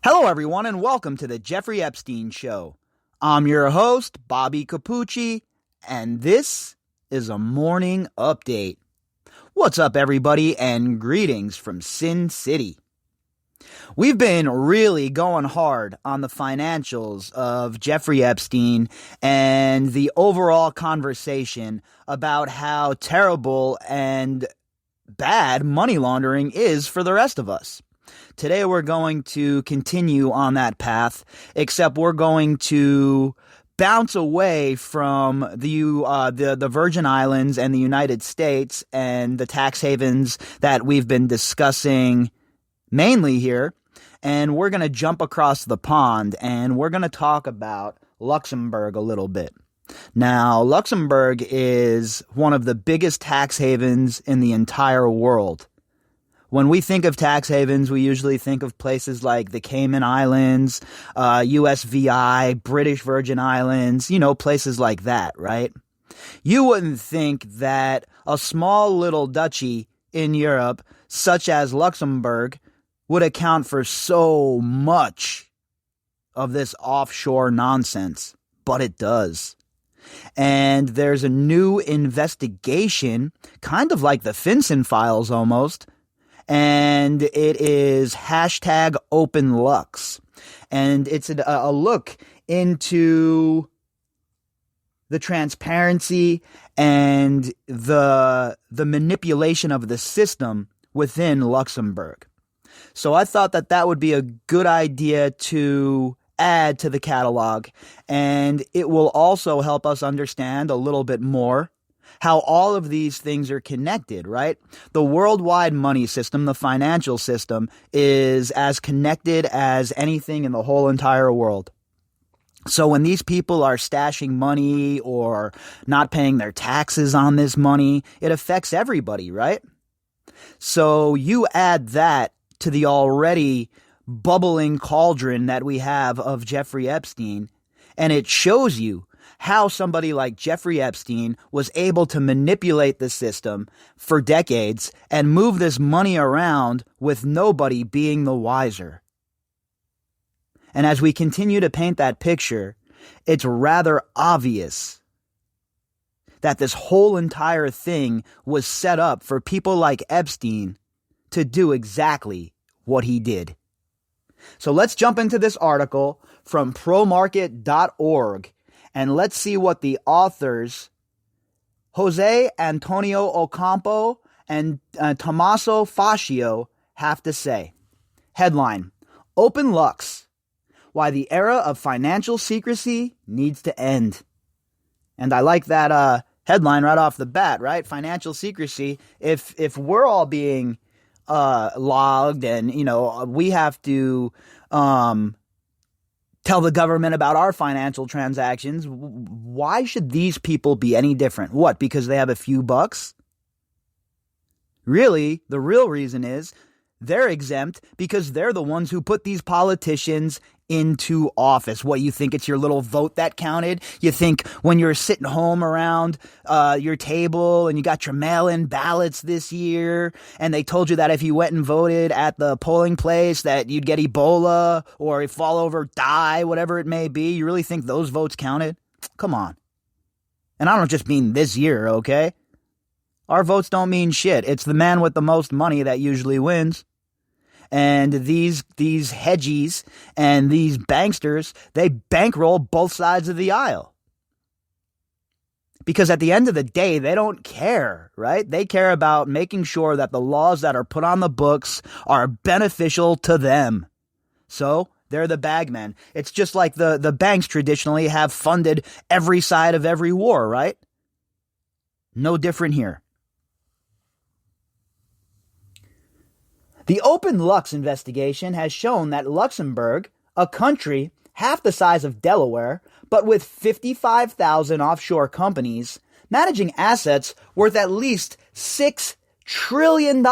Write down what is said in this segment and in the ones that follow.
Hello, everyone, and welcome to the Jeffrey Epstein Show. I'm your host, Bobbycapucci, and this is a morning update. What's up, everybody, and greetings from Sin City. We've been really going hard on the financials of Jeffrey Epstein and the overall conversation about how terrible and bad money laundering is for the rest of us. Today we're going to continue on that path, except we're going to bounce away from the Virgin Islands and the United States and the tax havens that we've been discussing mainly here, and we're going to jump across the pond and we're going to talk about Luxembourg a little bit. Now, Luxembourg is one of the biggest tax havens in the entire world. When we think of tax havens, we usually think of places like the Cayman Islands, USVI, British Virgin Islands, places like that, right? You wouldn't think that a small little duchy in Europe, such as Luxembourg, would account for so much of this offshore nonsense, but it does. And there's a new investigation, kind of like the FinCen files almost, and it is hashtag Openlux. And it's a look into the transparency and the manipulation of the system within Luxembourg. So I thought that would be a good idea to add to the catalog, and it will also help us understand a little bit more how all of these things are connected, right? The worldwide money system, the financial system, is as connected as anything in the whole entire world. So when these people are stashing money or not paying their taxes on this money, it affects everybody, right? So you add that to the already bubbling cauldron that we have of Jeffrey Epstein, and it shows you how somebody like Jeffrey Epstein was able to manipulate the system for decades and move this money around with nobody being the wiser. And as we continue to paint that picture, it's rather obvious that this whole entire thing was set up for people like Epstein to do exactly what he did. So let's jump into this article from promarket.org. And let's see what the authors, Jose Antonio Ocampo and Tommaso Fascio, have to say. Headline: Openlux, why the era of financial secrecy needs to end. And I like that headline right off the bat, right? Financial secrecy. If we're all being logged and, we have to tell the government about our financial transactions, why should these people be any different? What, because they have a few bucks? Really, the real reason is they're exempt because they're the ones who put these politicians into office. What, you think it's your little vote that counted? You think when you're sitting home around your table and you got your mail-in ballots this year and they told you that if you went and voted at the polling place that you'd get Ebola or fall over, die, whatever it may be, you really think those votes counted? Come on. And I don't just mean this year, okay? Our votes don't mean shit. It's the man with the most money that usually wins. And these hedgies and these banksters, they bankroll both sides of the aisle. Because at the end of the day, they don't care, right? They care about making sure that the laws that are put on the books are beneficial to them. So they're the bagmen. It's just like the banks traditionally have funded every side of every war, right? No different here. The Openlux investigation has shown that Luxembourg, a country half the size of Delaware, but with 55,000 offshore companies, managing assets worth at least $6 trillion,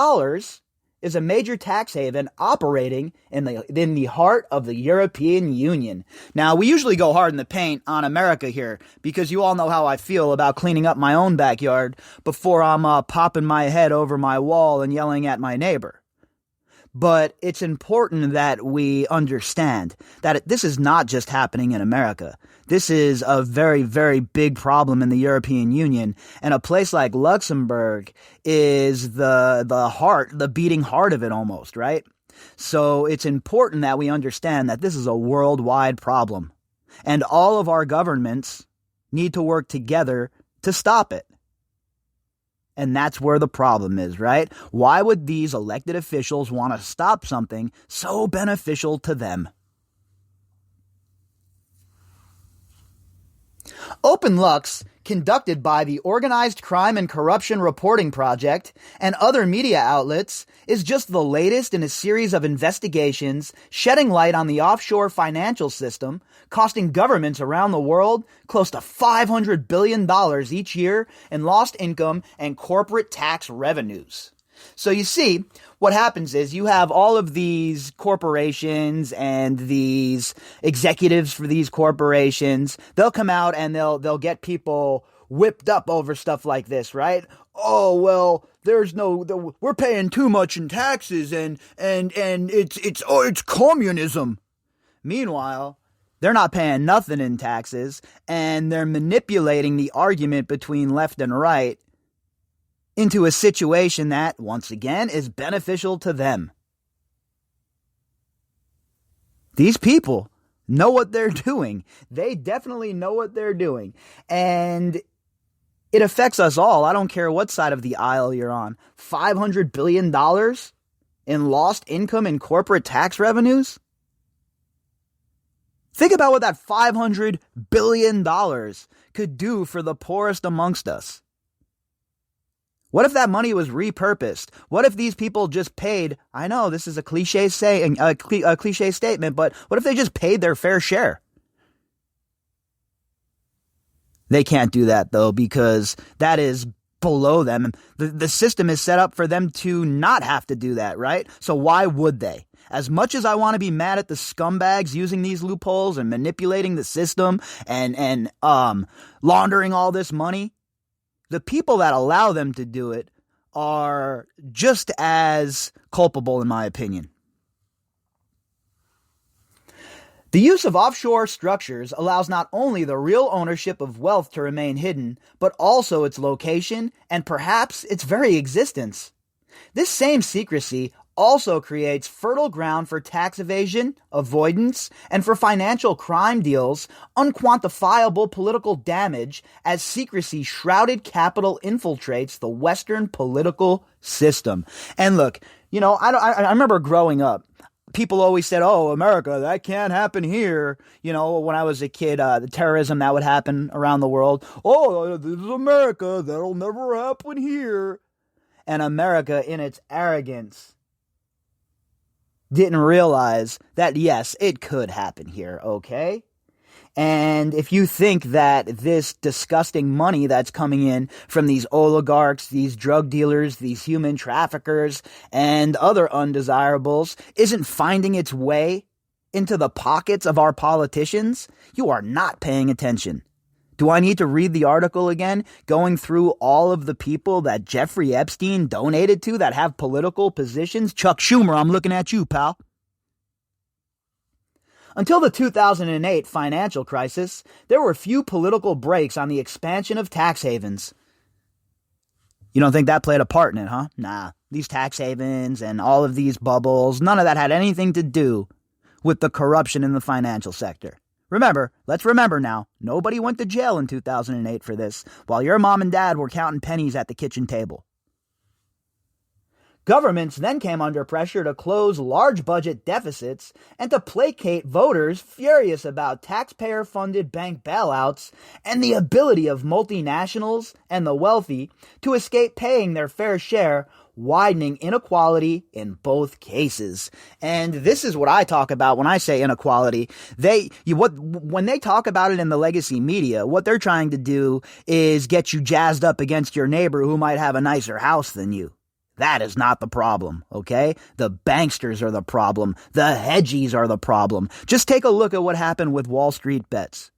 is a major tax haven operating in the heart of the European Union. Now, we usually go hard in the paint on America here because you all know how I feel about cleaning up my own backyard before I'm popping my head over my wall and yelling at my neighbor. But it's important that we understand that this is not just happening in America. This is a very, very big problem in the European Union. And a place like Luxembourg is the beating heart of it almost, right? So it's important that we understand that this is a worldwide problem. And all of our governments need to work together to stop it. And that's where the problem is, right? Why would these elected officials want to stop something so beneficial to them? Openlux, conducted by the Organized Crime and Corruption Reporting Project and other media outlets, is just the latest in a series of investigations shedding light on the offshore financial system, costing governments around the world close to $500 billion each year in lost income and corporate tax revenues. So you see, what happens is you have all of these corporations and these executives for these corporations. They'll come out and they'll get people whipped up over stuff like this, right? Oh, well, we're paying too much in taxes and it's communism. Meanwhile, they're not paying nothing in taxes, and they're manipulating the argument between left and right into a situation that, once again, is beneficial to them. These people know what they're doing. They definitely know what they're doing. And it affects us all. I don't care what side of the aisle you're on. $500 billion in lost income and corporate tax revenues? Think about what that $500 billion could do for the poorest amongst us. What if that money was repurposed? What if these people just paid, I know this is a cliche statement, but what if they just paid their fair share? They can't do that, though, because that is below them. The system is set up for them to not have to do that, right? So why would they? As much as I want to be mad at the scumbags using these loopholes and manipulating the system and laundering all this money, the people that allow them to do it are just as culpable, in my opinion. The use of offshore structures allows not only the real ownership of wealth to remain hidden, but also its location and perhaps its very existence. This same secrecy also creates fertile ground for tax evasion, avoidance, and for financial crime deals, unquantifiable political damage as secrecy-shrouded capital infiltrates the Western political system. And look, I remember growing up, people always said, oh, America, that can't happen here. When I was a kid, the terrorism that would happen around the world. Oh, this is America. That'll never happen here. And America, in its arrogance, didn't realize that, yes, it could happen here, okay? And if you think that this disgusting money that's coming in from these oligarchs, these drug dealers, these human traffickers, and other undesirables isn't finding its way into the pockets of our politicians, you are not paying attention. Do I need to read the article again, going through all of the people that Jeffrey Epstein donated to that have political positions? Chuck Schumer, I'm looking at you, pal. Until the 2008 financial crisis, there were few political brakes on the expansion of tax havens. You don't think that played a part in it, huh? Nah, these tax havens and all of these bubbles, none of that had anything to do with the corruption in the financial sector. Let's remember now, nobody went to jail in 2008 for this, while your mom and dad were counting pennies at the kitchen table. Governments then came under pressure to close large budget deficits and to placate voters furious about taxpayer-funded bank bailouts and the ability of multinationals and the wealthy to escape paying their fair share, widening inequality in both cases. And this is what I talk about when I say inequality. When they talk about it in the legacy media, what they're trying to do is get you jazzed up against your neighbor who might have a nicer house than you. That is not the problem, okay? The banksters are the problem. The hedgies are the problem. Just take a look at what happened with Wall Street bets.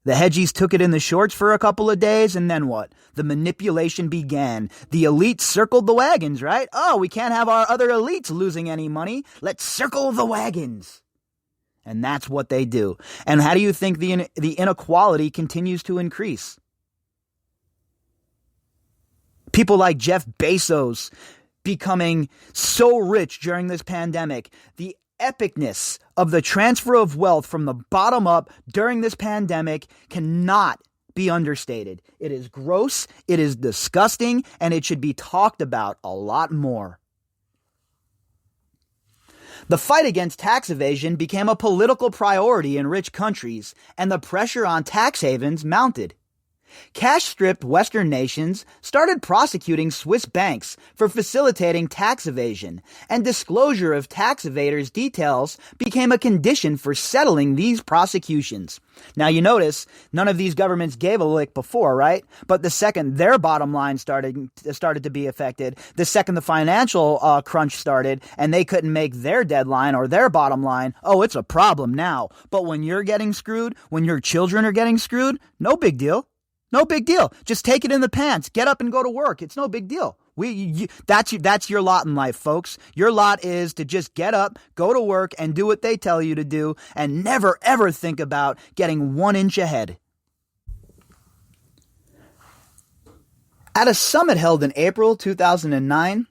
The hedgies took it in the shorts for a couple of days, and then what? The manipulation began. The elites circled the wagons, right? Oh, we can't have our other elites losing any money. Let's circle the wagons. And that's what they do. And how do you think the inequality continues to increase? People like Jeff Bezos becoming so rich during this pandemic. The epicness of the transfer of wealth from the bottom up during this pandemic cannot be understated. It is gross, it is disgusting, and it should be talked about a lot more. The fight against tax evasion became a political priority in rich countries, and the pressure on tax havens mounted. Cash-strapped Western nations started prosecuting Swiss banks for facilitating tax evasion, and disclosure of tax evaders' details became a condition for settling these prosecutions. Now you notice, none of these governments gave a lick before, right? But the second their bottom line started to be affected, the second the financial crunch started, and they couldn't make their deadline or their bottom line, oh, it's a problem now. But when you're getting screwed, when your children are getting screwed, no big deal. No big deal. Just take it in the pants. Get up and go to work. It's no big deal. That's your lot in life, folks. Your lot is to just get up, go to work, and do what they tell you to do, and never, ever think about getting 1 inch ahead. At a summit held in April 2009,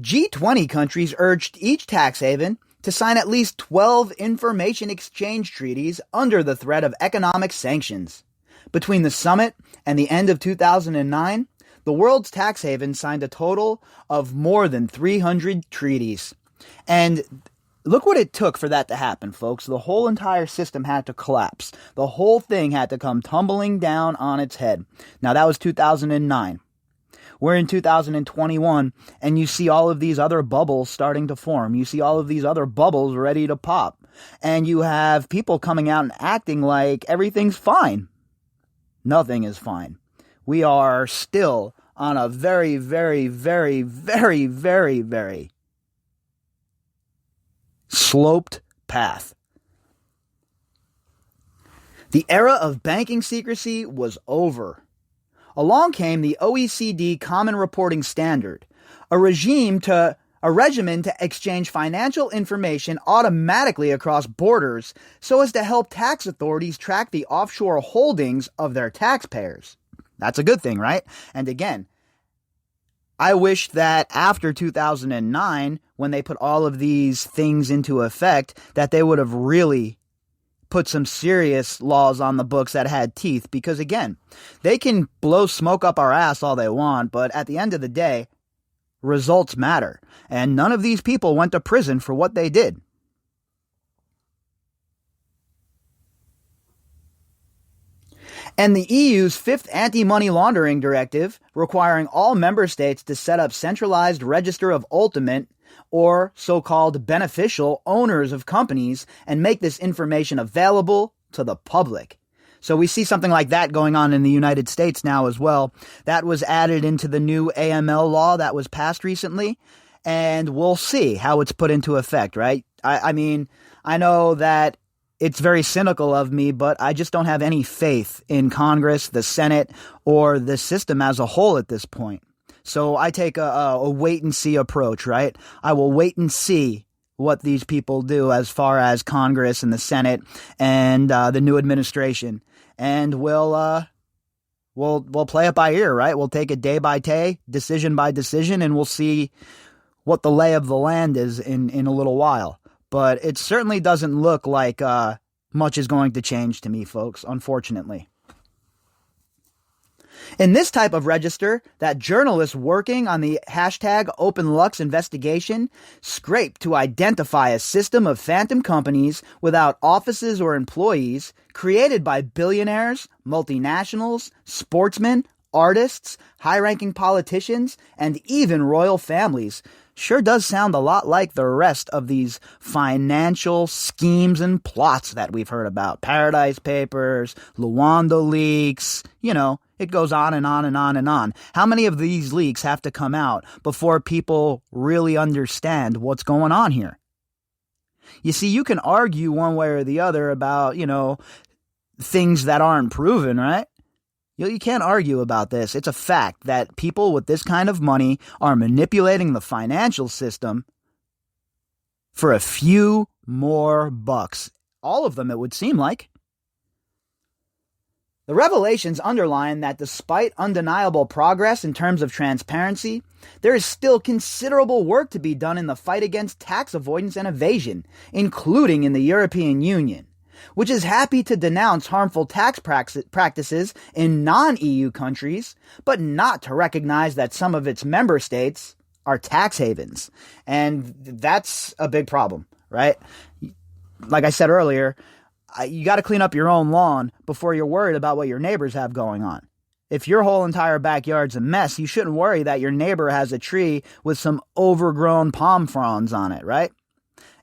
G20 countries urged each tax haven to sign at least 12 information exchange treaties under the threat of economic sanctions. Between the summit and the end of 2009, the world's tax havens signed a total of more than 300 treaties. And look what it took for that to happen, folks. The whole entire system had to collapse. The whole thing had to come tumbling down on its head. Now, that was 2009. We're in 2021, and you see all of these other bubbles starting to form. You see all of these other bubbles ready to pop. And you have people coming out and acting like everything's fine. Nothing is fine. We are still on a very, very, very, very, very, very sloped path. The era of banking secrecy was over. Along came the OECD Common Reporting Standard, a regimen to exchange financial information automatically across borders so as to help tax authorities track the offshore holdings of their taxpayers. That's a good thing, right? And again, I wish that after 2009, when they put all of these things into effect, that they would have really put some serious laws on the books that had teeth. Because again, they can blow smoke up our ass all they want, but at the end of the day, results matter. And none of these people went to prison for what they did. And the EU's fifth anti-money laundering directive, requiring all member states to set up centralized register of ultimate or so-called beneficial owners of companies and make this information available to the public. So we see something like that going on in the United States now as well. That was added into the new AML law that was passed recently, and we'll see how it's put into effect, right? I mean, I know that it's very cynical of me, but I just don't have any faith in Congress, the Senate, or the system as a whole at this point. So I take a wait-and-see approach, right? I will wait and see what these people do as far as Congress and the Senate and the new administration. And we'll play it by ear, right? We'll take it day by day, decision by decision, and we'll see what the lay of the land is in a little while. But it certainly doesn't look like much is going to change to me, folks, unfortunately. In this type of register, that journalists working on the hashtag Openlux investigation scraped to identify a system of phantom companies without offices or employees created by billionaires, multinationals, sportsmen, artists, high-ranking politicians, and even royal families. Sure does sound a lot like the rest of these financial schemes and plots that we've heard about. Paradise Papers, Luanda leaks, it goes on and on and on and on. How many of these leaks have to come out before people really understand what's going on here? You see, you can argue one way or the other about, things that aren't proven, right? You can't argue about this. It's a fact that people with this kind of money are manipulating the financial system for a few more bucks. All of them, it would seem like. The revelations underline that despite undeniable progress in terms of transparency, there is still considerable work to be done in the fight against tax avoidance and evasion, including in the European Union, which is happy to denounce harmful tax practices in non-EU countries, but not to recognize that some of its member states are tax havens. And that's a big problem, right? Like I said earlier, you got to clean up your own lawn before you're worried about what your neighbors have going on. If your whole entire backyard's a mess, you shouldn't worry that your neighbor has a tree with some overgrown palm fronds on it, right?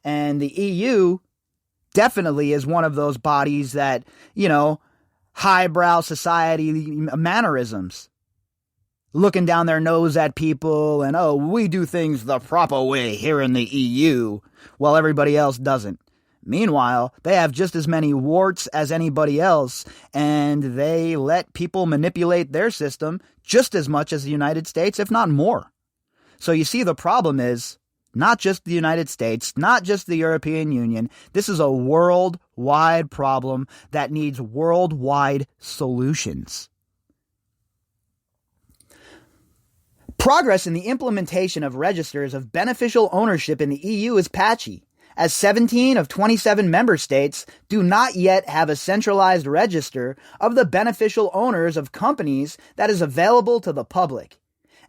And the EU definitely is one of those bodies that, highbrow society mannerisms. Looking down their nose at people and, we do things the proper way here in the EU, while everybody else doesn't. Meanwhile, they have just as many warts as anybody else, and they let people manipulate their system just as much as the United States, if not more. So you see, the problem is not just the United States, not just the European Union. This is a worldwide problem that needs worldwide solutions. Progress in the implementation of registers of beneficial ownership in the EU is patchy, as 17 of 27 member states do not yet have a centralized register of the beneficial owners of companies that is available to the public.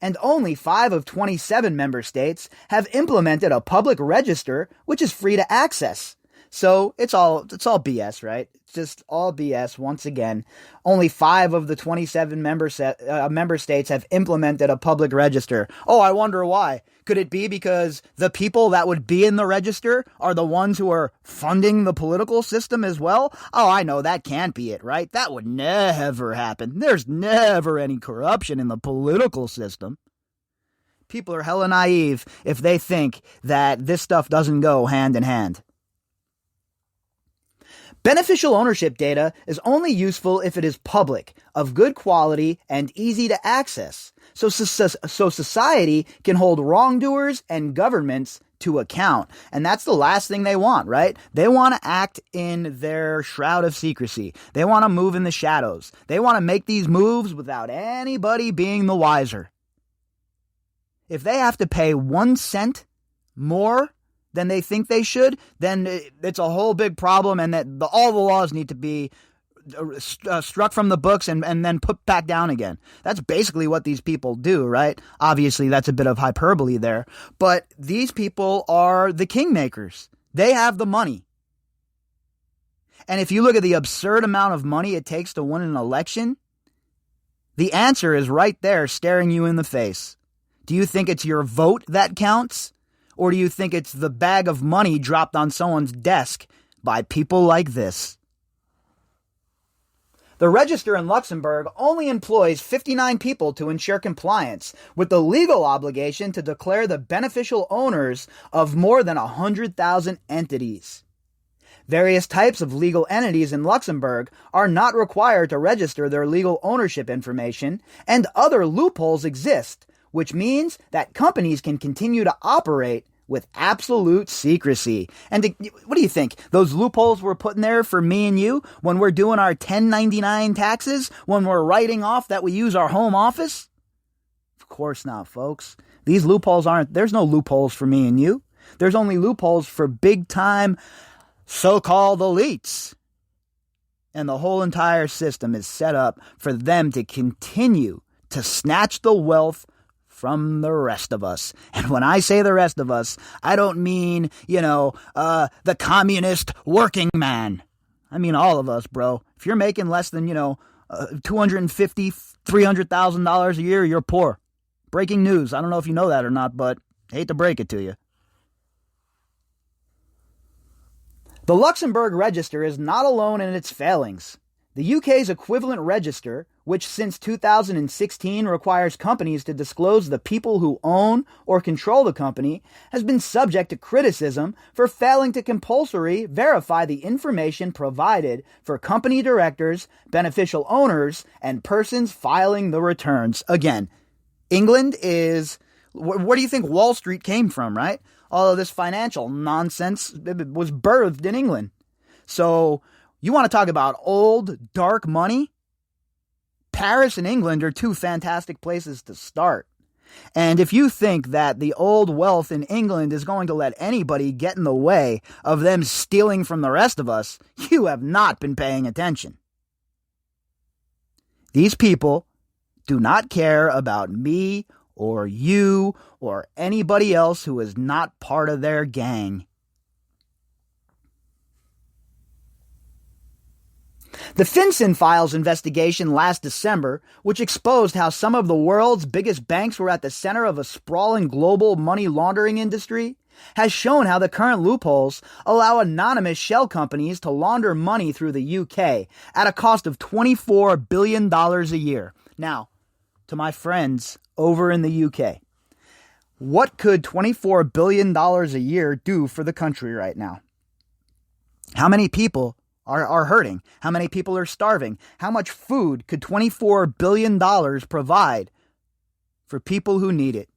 And only 5 of 27 member states have implemented a public register which is free to access. So it's all BS, right? It's just all BS once again. Only 5 of the 27 member states have implemented a public register. Oh, I wonder why. Could it be because the people that would be in the register are the ones who are funding the political system as well? Oh, I know that can't be it, right? That would never happen. There's never any corruption in the political system. People are hella naive if they think that this stuff doesn't go hand in hand. Beneficial ownership data is only useful if it is public, of good quality, and easy to access, so society can hold wrongdoers and governments to account. And that's the last thing they want, right? They want to act in their shroud of secrecy. They want to move in the shadows. They want to make these moves without anybody being the wiser. If they have to pay 1 cent more than they think they should, then it's a whole big problem, and that all the laws need to be struck from the books and then put back down again. That's basically what these people do, right? Obviously, that's a bit of hyperbole there, but these people are the kingmakers. They have the money. And if you look at the absurd amount of money it takes to win an election, the answer is right there staring you in the face. Do you think it's your vote that counts? Or do you think it's the bag of money dropped on someone's desk by people like this? The register in Luxembourg only employs 59 people to ensure compliance with the legal obligation to declare the beneficial owners of more than 100,000 entities. Various types of legal entities in Luxembourg are not required to register their legal ownership information, and other loopholes exist, which means that companies can continue to operate with absolute secrecy. And what do you think? Those loopholes we're putting there for me and you when we're doing our 1099 taxes, when we're writing off that we use our home office? Of course not, folks. These loopholes there's no loopholes for me and you. There's only loopholes for big time so-called elites. And the whole entire system is set up for them to continue to snatch the wealth from the rest of us. And when I say the rest of us, I don't mean, the communist working man. I mean all of us, bro. If you're making less than, $250,000, $300,000 a year, you're poor. Breaking news. I don't know if you know that or not, but I hate to break it to you. The Luxembourg Register is not alone in its failings. The UK's equivalent register, which since 2016 requires companies to disclose the people who own or control the company, has been subject to criticism for failing to compulsorily verify the information provided for company directors, beneficial owners, and persons filing the returns. Again, England is, where do you think Wall Street came from, right? All of this financial nonsense was birthed in England. So you want to talk about old, dark money? Paris and England are two fantastic places to start. And if you think that the old wealth in England is going to let anybody get in the way of them stealing from the rest of us, you have not been paying attention. These people do not care about me or you or anybody else who is not part of their gang. The FinCen Files investigation last December, which exposed how some of the world's biggest banks were at the center of a sprawling global money laundering industry, has shown how the current loopholes allow anonymous shell companies to launder money through the UK at a cost of $24 billion a year. Now, to my friends over in the UK, what could $24 billion a year do for the country right now? How many people are hurting? How many people are starving? How much food could $24 billion provide for people who need it?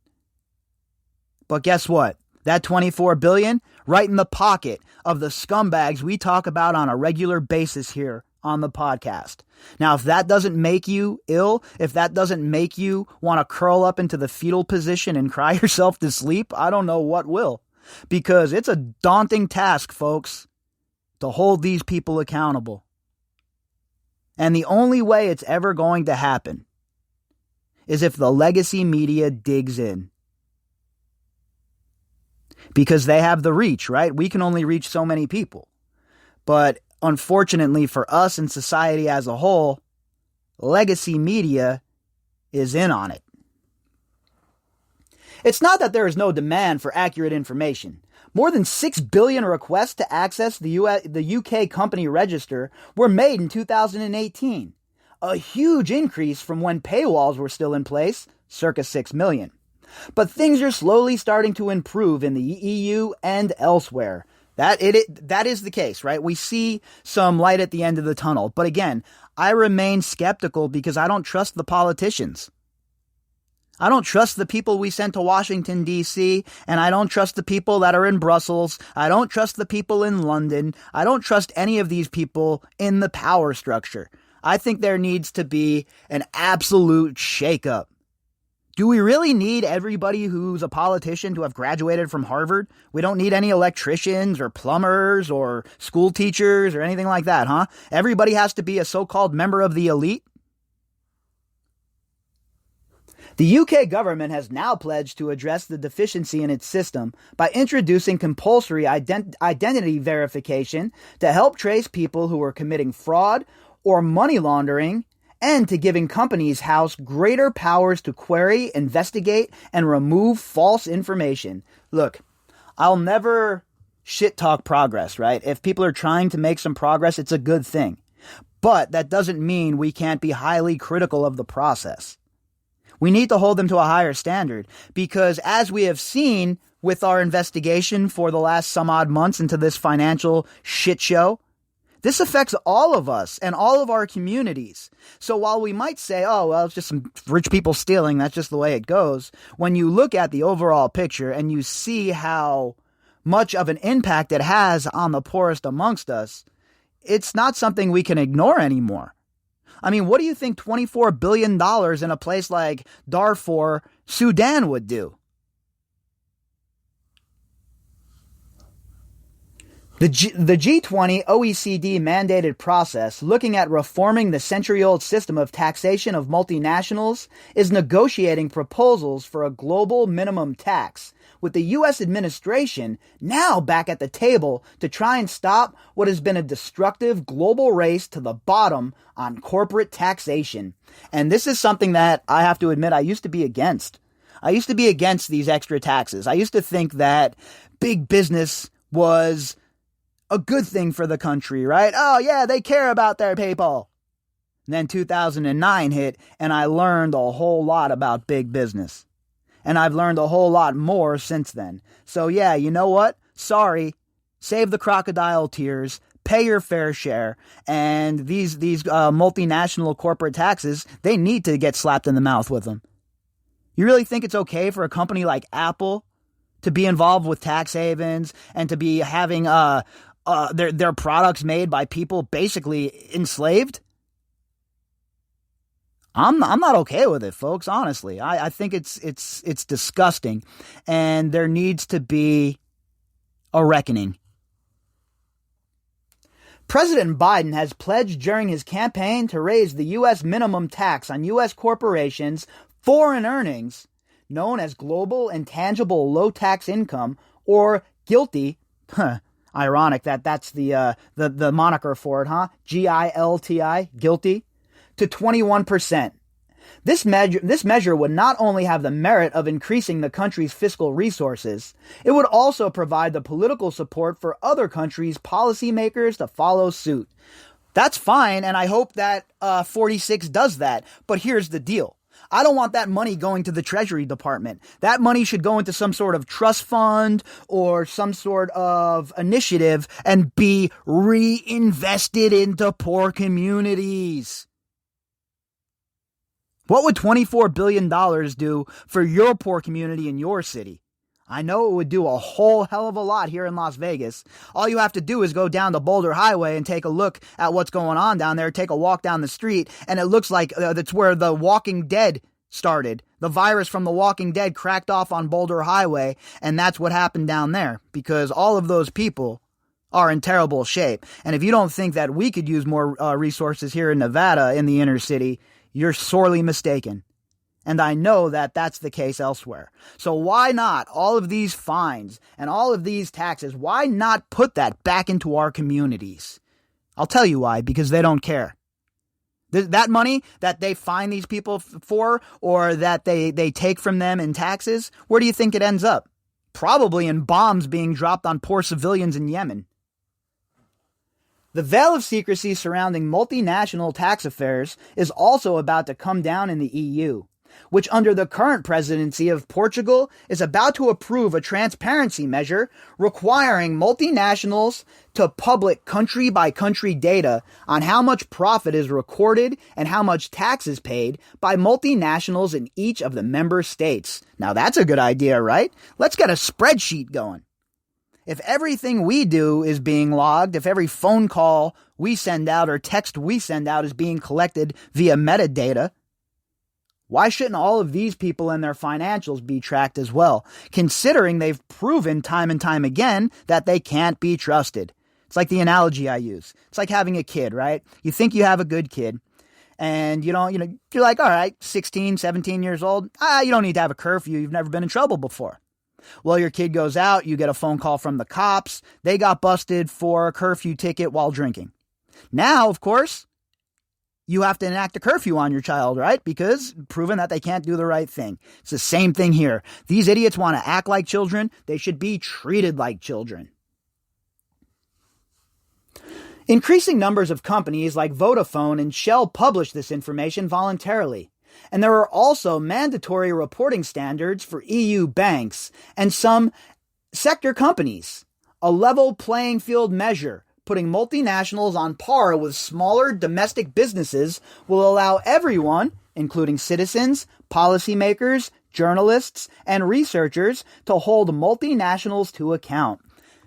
But guess what? That $24 billion, right in the pocket of the scumbags we talk about on a regular basis here on the podcast. Now, if that doesn't make you ill, if that doesn't make you want to curl up into the fetal position and cry yourself to sleep, I don't know what will. Because it's a daunting task, folks, to hold these people accountable. And the only way it's ever going to happen is if the legacy media digs in. Because they have the reach, right? We can only reach so many people. But unfortunately for us and society as a whole, legacy media is in on it. It's not that there is no demand for accurate information. More than 6 billion requests to access the UK company register were made in 2018, a huge increase from when paywalls were still in place, circa 6 million. But things are slowly starting to improve in the EU and elsewhere. That is the case, right? We see some light at the end of the tunnel. But again, I remain skeptical because I don't trust the politicians. I don't trust the people we sent to Washington, D.C., and I don't trust the people that are in Brussels. I don't trust the people in London. I don't trust any of these people in the power structure. I think there needs to be an absolute shakeup. Do we really need everybody who's a politician to have graduated from Harvard? We don't need any electricians or plumbers or school teachers or anything like that, huh? Everybody has to be a so-called member of the elite? The UK government has now pledged to address the deficiency in its system by introducing compulsory identity verification to help trace people who are committing fraud or money laundering, and to giving Companies House greater powers to query, investigate, and remove false information. Look, I'll never shit talk progress, right? If people are trying to make some progress, it's a good thing. But that doesn't mean we can't be highly critical of the process. We need to hold them to a higher standard because, as we have seen with our investigation for the last some odd months into this financial shit show, this affects all of us and all of our communities. So while we might say, oh, well, it's just some rich people stealing, that's just the way it goes, when you look at the overall picture and you see how much of an impact it has on the poorest amongst us, it's not something we can ignore anymore. I mean, what do you think $24 billion in a place like Darfur, Sudan would do? The G20 OECD mandated process looking at reforming the century-old system of taxation of multinationals is negotiating proposals for a global minimum tax, with the U.S. administration now back at the table to try and stop what has been a destructive global race to the bottom on corporate taxation. And this is something that I have to admit I used to be against. I used to be against these extra taxes. I used to think that big business was a good thing for the country, right? Oh, yeah, they care about their people. Then 2009 hit, and I learned a whole lot about big business. And I've learned a whole lot more since then. So yeah, you know what? Sorry. Save the crocodile tears. Pay your fair share. And these multinational corporate taxes, they need to get slapped in the mouth with them. You really think it's okay for a company like Apple to be involved with tax havens and to be having their products made by people basically enslaved? I'm not okay with it, folks, honestly. I think it's disgusting, and there needs to be a reckoning. President Biden has pledged during his campaign to raise the U.S. minimum tax on U.S. corporations' foreign earnings, known as Global Intangible Low Tax Income, or GILTI. Ironic that that's the moniker for it, huh? GILTI, GILTI, to 21%. This measure would not only have the merit of increasing the country's fiscal resources, it would also provide the political support for other countries' policymakers to follow suit. That's fine, and I hope that 46 does that. But here's the deal. I don't want that money going to the Treasury Department. That money should go into some sort of trust fund or some sort of initiative and be reinvested into poor communities. What would $24 billion do for your poor community in your city? I know it would do a whole hell of a lot here in Las Vegas. All you have to do is go down the Boulder Highway and take a look at what's going on down there, take a walk down the street, and it looks like that's where The Walking Dead started. The virus from The Walking Dead cracked off on Boulder Highway, and that's what happened down there, because all of those people are in terrible shape. And if you don't think that we could use more resources here in Nevada in the inner city, you're sorely mistaken. And I know that that's the case elsewhere. So why not all of these fines and all of these taxes? Why not put that back into our communities? I'll tell you why, because they don't care. That money that they fine these people for, or that they take from them in taxes, where do you think it ends up? Probably in bombs being dropped on poor civilians in Yemen. The veil of secrecy surrounding multinational tax affairs is also about to come down in the EU, which under the current presidency of Portugal is about to approve a transparency measure requiring multinationals to public country-by-country data on how much profit is recorded and how much tax is paid by multinationals in each of the member states. Now that's a good idea, right? Let's get a spreadsheet going. If everything we do is being logged, if every phone call we send out or text we send out is being collected via metadata, why shouldn't all of these people and their financials be tracked as well, considering they've proven time and time again that they can't be trusted? It's like the analogy I use. It's like having a kid, right? You think you have a good kid, and you're like, all right, 16, 17 years old, you don't need to have a curfew. You've never been in trouble before. Well, your kid goes out, you get a phone call from the cops. They got busted for a curfew ticket while drinking. Now, of course, you have to enact a curfew on your child, right? Because proven that they can't do the right thing. It's the same thing here. These idiots want to act like children. They should be treated like children. Increasing numbers of companies like Vodafone and Shell publish this information voluntarily. And there are also mandatory reporting standards for EU banks and some sector companies. A level playing field measure putting multinationals on par with smaller domestic businesses will allow everyone, including citizens, policymakers, journalists, and researchers, to hold multinationals to account.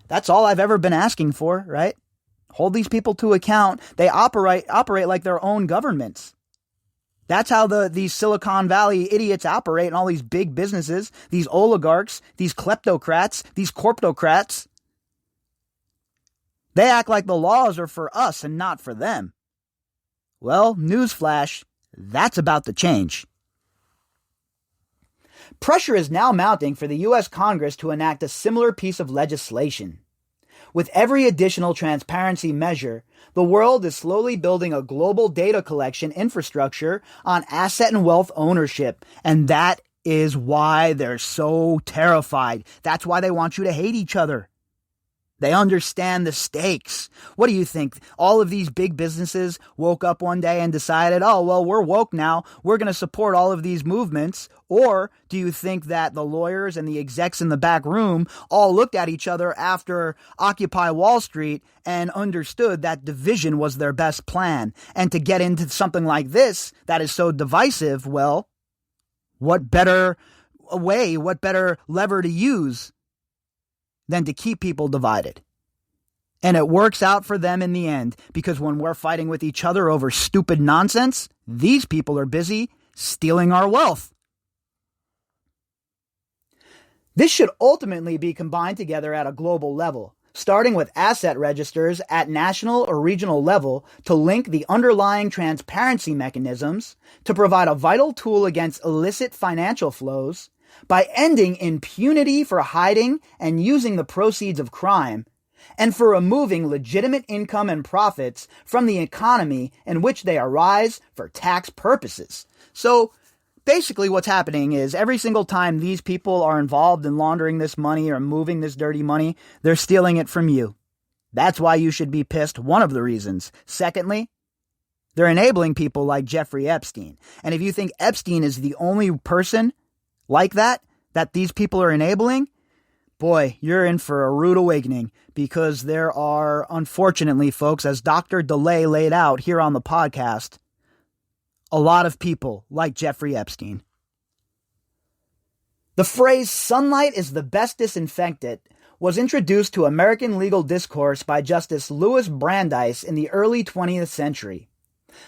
That's all I've ever been asking for, right? Hold these people to account. They operate like their own governments. That's how these Silicon Valley idiots operate in all these big businesses, these oligarchs, these kleptocrats, these corptocrats. They act like the laws are for us and not for them. Well, newsflash, that's about to change. Pressure is now mounting for the U.S. Congress to enact a similar piece of legislation. With every additional transparency measure, the world is slowly building a global data collection infrastructure on asset and wealth ownership. And that is why they're so terrified. That's why they want you to hate each other. They understand the stakes. What do you think? All of these big businesses woke up one day and decided, oh, well, we're woke now. We're going to support all of these movements. Or do you think that the lawyers and the execs in the back room all looked at each other after Occupy Wall Street and understood that division was their best plan? And to get into something like this that is so divisive, well, what better way, what better lever to use than to keep people divided? And it works out for them in the end, because when we're fighting with each other over stupid nonsense, these people are busy stealing our wealth. This should ultimately be combined together at a global level, starting with asset registers at national or regional level to link the underlying transparency mechanisms to provide a vital tool against illicit financial flows, by ending impunity for hiding and using the proceeds of crime, and for removing legitimate income and profits from the economy in which they arise for tax purposes. So basically what's happening is every single time these people are involved in laundering this money or moving this dirty money, they're stealing it from you. That's why you should be pissed, one of the reasons. Secondly, they're enabling people like Jeffrey Epstein. And if you think Epstein is the only person like that these people are enabling, boy, you're in for a rude awakening, because there are, unfortunately, folks, as Dr. DeLay laid out here on the podcast, a lot of people like Jeffrey Epstein. The phrase "sunlight is the best disinfectant" was introduced to American legal discourse by Justice Louis Brandeis in the early 20th century.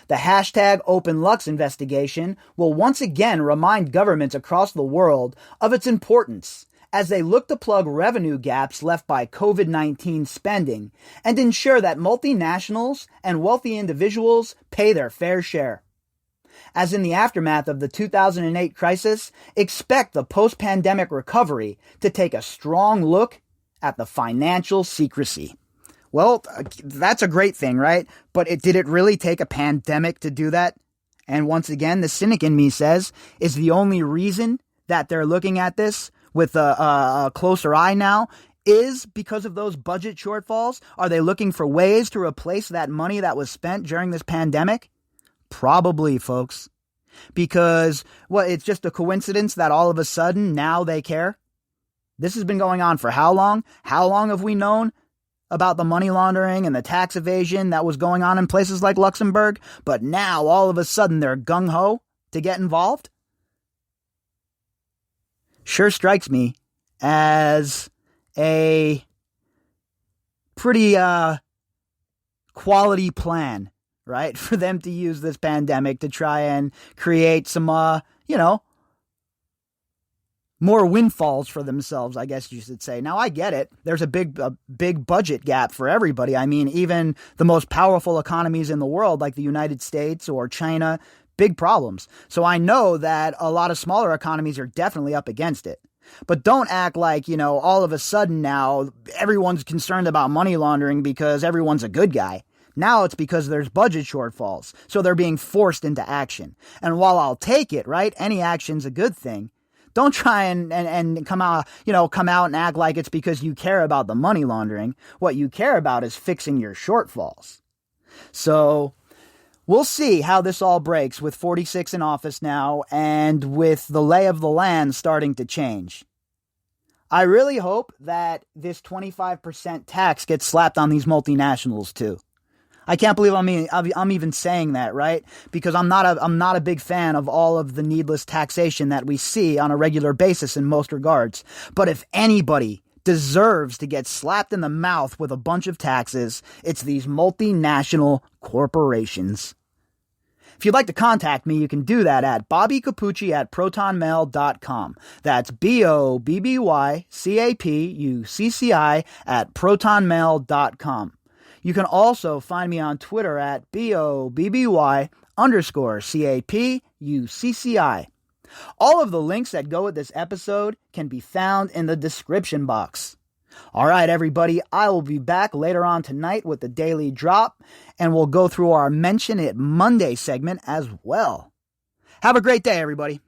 The hashtag Openlux investigation will once again remind governments across the world of its importance as they look to plug revenue gaps left by COVID-19 spending and ensure that multinationals and wealthy individuals pay their fair share. As in the aftermath of the 2008 crisis, expect the post-pandemic recovery to take a strong look at the financial secrecy. Well, that's a great thing, right? But did it really take a pandemic to do that? And once again, the cynic in me says, is the only reason that they're looking at this with a closer eye now is because of those budget shortfalls? Are they looking for ways to replace that money that was spent during this pandemic? Probably, folks. Because, it's just a coincidence that all of a sudden now they care? This has been going on for how long? How long have we known about the money laundering and the tax evasion that was going on in places like Luxembourg? But now, all of a sudden, they're gung-ho to get involved? Sure strikes me as a pretty quality plan, right? For them to use this pandemic to try and create some, more windfalls for themselves, I guess you should say. Now, I get it. There's a big budget gap for everybody. I mean, even the most powerful economies in the world, like the United States or China, big problems. So I know that a lot of smaller economies are definitely up against it. But don't act like, all of a sudden now everyone's concerned about money laundering because everyone's a good guy. Now it's because there's budget shortfalls. So they're being forced into action. And while I'll take it, right? Any action's a good thing. Don't try and come out and act like it's because you care about the money laundering. What you care about is fixing your shortfalls. So we'll see how this all breaks with 46 in office now and with the lay of the land starting to change. I really hope that this 25% tax gets slapped on these multinationals too. I can't believe I'm even saying that, right? Because I'm not a big fan of all of the needless taxation that we see on a regular basis in most regards. But if anybody deserves to get slapped in the mouth with a bunch of taxes, it's these multinational corporations. If you'd like to contact me, you can do that at bobbycapucci@protonmail.com. That's BOBBYCAPUCCI at protonmail.com. You can also find me on Twitter at BOBBY_CAPUCCI. All of the links that go with this episode can be found in the description box. All right, everybody, I will be back later on tonight with the Daily Drop, and we'll go through our Mention It Monday segment as well. Have a great day, everybody.